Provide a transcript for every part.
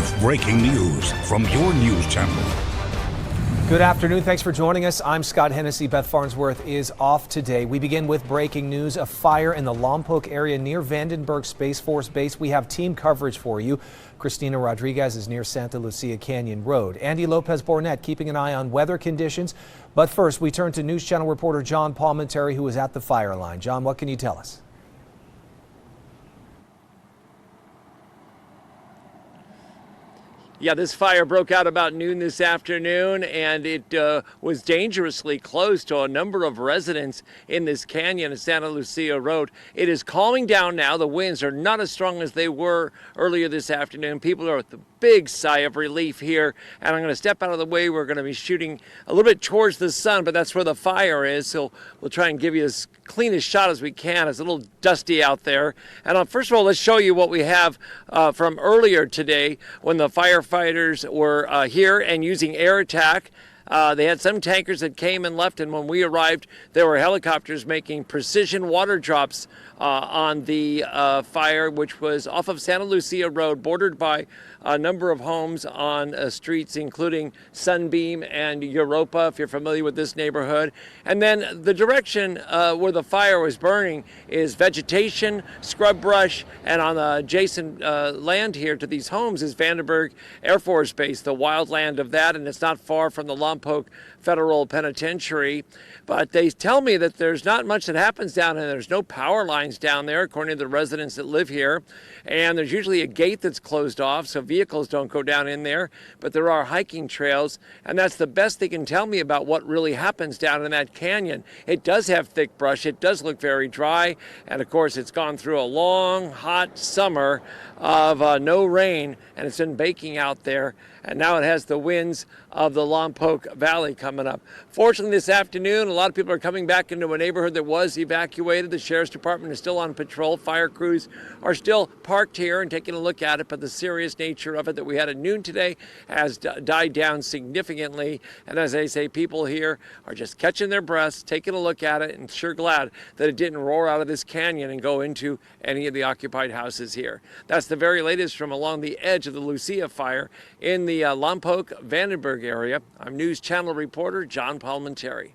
with breaking news from your news channel. Good afternoon. Thanks for joining us. I'm Scott Hennessy. Beth Farnsworth is off today. We begin with breaking news. A fire in the Lompoc area near Vandenberg Space Force Base. We have team coverage for you. Christina Rodriguez is near Santa Lucia Canyon Road. Andy Lopez-Bornet keeping an eye on weather conditions. But first, we turn to News Channel reporter John Palmentary, who is at the fire line. John, what can you tell us? Yeah, this fire broke out about noon this afternoon, and it was dangerously close to a number of residents in this canyon of Santa Lucia Road. It is calming down now. The winds are not as strong as they were earlier this afternoon. People are with a big sigh of relief here, and I'm going to step out of the way. We're going to be shooting a little bit towards the sun, but that's where the fire is, so we'll try and give you as clean a shot as we can. It's a little dusty out there. And first of all, let's show you what we have from earlier today when the firefighters were here and using air attack. They had some tankers that came and left, and when we arrived, there were helicopters making precision water drops on the fire, which was off of Santa Lucia Road, bordered by a number of homes on streets, including Sunbeam and Europa, if you're familiar with this neighborhood. And then the direction where the fire was burning is vegetation, scrub brush, and on the adjacent land here to these homes is Vandenberg Air Force Base, the wild land of that, and it's not far from the Lompoc Federal Penitentiary. But they tell me that there's not much that happens down there. There's no power lines down there, according to the residents that live here. And there's usually a gate that's closed off, so vehicles don't go down in there. But there are hiking trails, and that's the best they can tell me about what really happens down in that canyon. It does have thick brush. It does look very dry. And, of course, it's gone through a long, hot summer of no rain, and it's been baking out there. And now it has the winds of the Lompoc Valley coming up. Fortunately, this afternoon, a lot of people are coming back into a neighborhood that was evacuated. The Sheriff's Department is still on patrol. Fire crews are still parked here and taking a look at it, but the serious nature of it that we had at noon today has died down significantly. And as I say, people here are just catching their breaths, taking a look at it, and sure glad that it didn't roar out of this canyon and go into any of the occupied houses here. That's the very latest from along the edge of the Lucia fire in the Lompoc Vandenberg area. I'm News Channel reporter John Palmentary.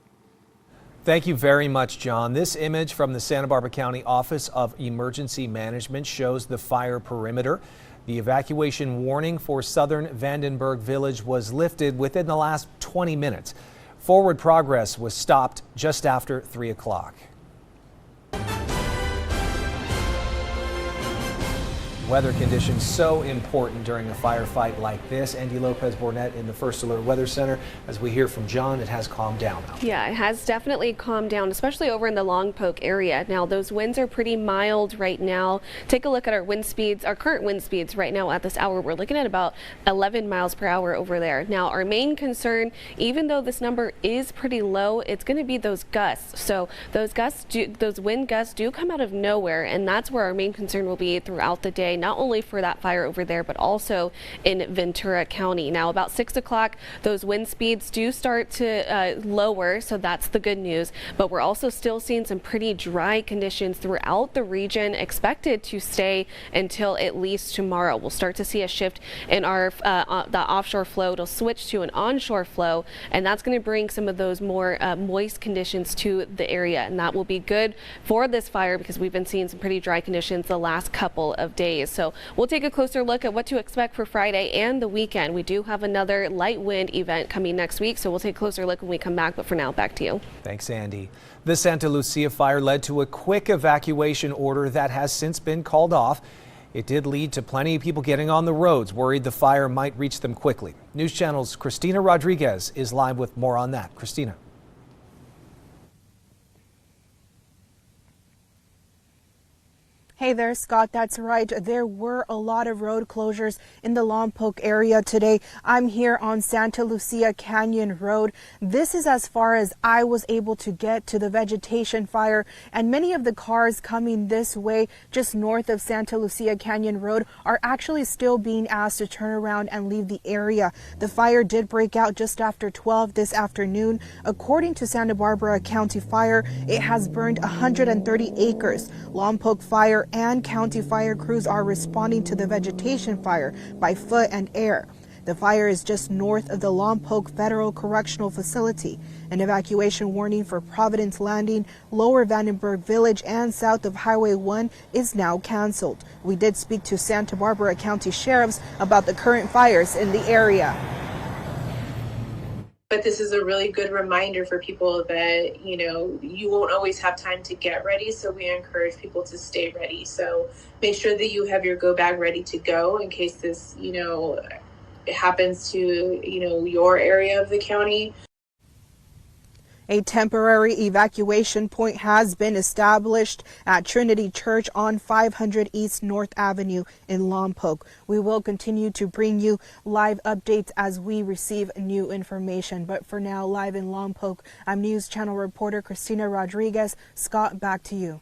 Thank you very much, John. This image from the Santa Barbara County Office of Emergency Management shows the fire perimeter. The evacuation warning for southern Vandenberg Village was lifted within the last 20 minutes. Forward progress was stopped just after 3 o'clock. Weather conditions so important during a firefight like this. Andy Lopez-Bornet in the First Alert Weather Center. As we hear from John, it has calmed down now. Yeah, it has definitely calmed down, especially over in the Lompoc area. Now, those winds are pretty mild right now. Take a look at our wind speeds, our current wind speeds right now at this hour. We're looking at about 11 miles per hour over there. Now, our main concern, even though this number is pretty low, it's going to be those gusts. So those wind gusts do come out of nowhere, and that's where our main concern will be throughout the day. Not only for that fire over there, but also in Ventura County. Now, about 6 o'clock, those wind speeds do start to lower, so that's the good news. But we're also still seeing some pretty dry conditions throughout the region, expected to stay until at least tomorrow. We'll start to see a shift in our the offshore flow. It'll switch to an onshore flow, and that's going to bring some of those more moist conditions to the area, and that will be good for this fire because we've been seeing some pretty dry conditions the last couple of days. So we'll take a closer look at what to expect for Friday and the weekend. We do have another light wind event coming next week, so we'll take a closer look when we come back. But for now, back to you. Thanks, Andy. The Santa Lucia fire led to a quick evacuation order that has since been called off. It did lead to plenty of people getting on the roads, worried the fire might reach them quickly. News Channel's Christina Rodriguez is live with more on that. Christina. Hey there, Scott. That's right. There were a lot of road closures in the Lompoc area today. I'm here on Santa Lucia Canyon Road. This is as far as I was able to get to the vegetation fire, and many of the cars coming this way just north of Santa Lucia Canyon Road are actually still being asked to turn around and leave the area. The fire did break out just after 12 this afternoon. According to Santa Barbara County Fire, it has burned 130 acres. Lompoc Fire and county fire crews are responding to the vegetation fire by foot and air. The fire is just north of the Lompoc Federal Correctional facility. An evacuation warning for Providence Landing, Lower Vandenberg Village, and south of Highway 1 is now canceled. We did speak to Santa Barbara County Sheriffs about the current fires in the area. But this is a really good reminder for people that, you won't always have time to get ready. So we encourage people to stay ready. So make sure that you have your go bag ready to go in case this, it happens to, your area of the county. A temporary evacuation point has been established at Trinity Church on 500 East North Avenue in Lompoc. We will continue to bring you live updates as we receive new information. But for now, live in Lompoc, I'm News Channel reporter Christina Rodriguez. Scott, back to you.